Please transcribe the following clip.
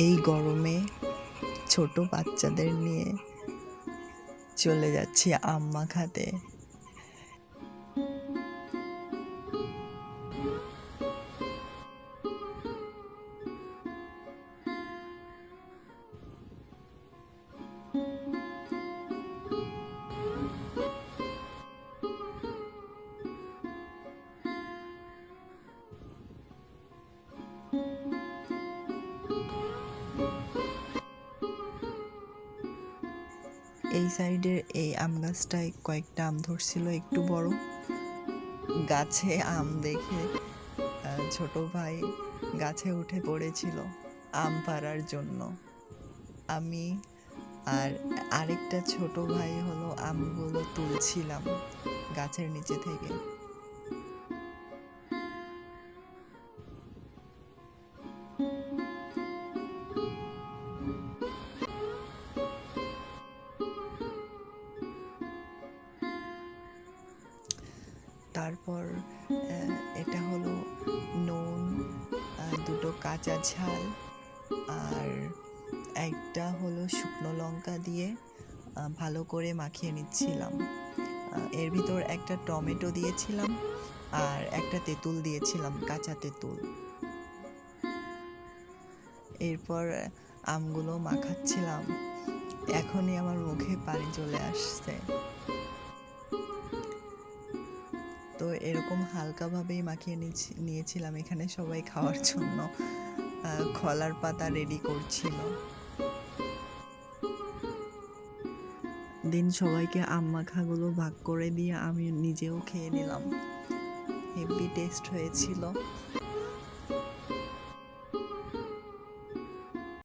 এই গরমে ছোট বাচ্চাদের নিয়ে চলে যাচ্ছি আম মাখাতে। এই সাইডের এই আম গাছটায় কয়েকটা আম ধরছিল একটু বড়। গাছে আম দেখে ছোট ভাই গাছে উঠে পড়েছিল আম পাড়ার জন্য। আমি আর আরেকটা ছোট ভাই হলো আমগুলো তুলছিলাম গাছের নিচে থেকে। তারপর এটা হলো নুন, দুটো কাঁচা ঝাল আর একটা হলো শুকনো লঙ্কা দিয়ে ভালো করে মাখিয়ে নিচ্ছিলাম। এর ভিতর একটা টমেটো দিয়েছিলাম আর একটা তেঁতুল দিয়েছিলাম, কাঁচা তেঁতুল। এরপর আমগুলো মাখাচ্ছিলাম, এখনই আমার মুখে পানি চলে আসছে। তো এরকম হালকাভাবেই মাখিয়ে নিয়েছিলাম। এখানে সবাই খাওয়ার জন্য কলার পাতা রেডি করছিল। দিন সবাইকে আম মাখাগুলো ভাগ করে দিয়ে আমি নিজেও খেয়ে নিলাম। হেভি টেস্ট হয়েছিল।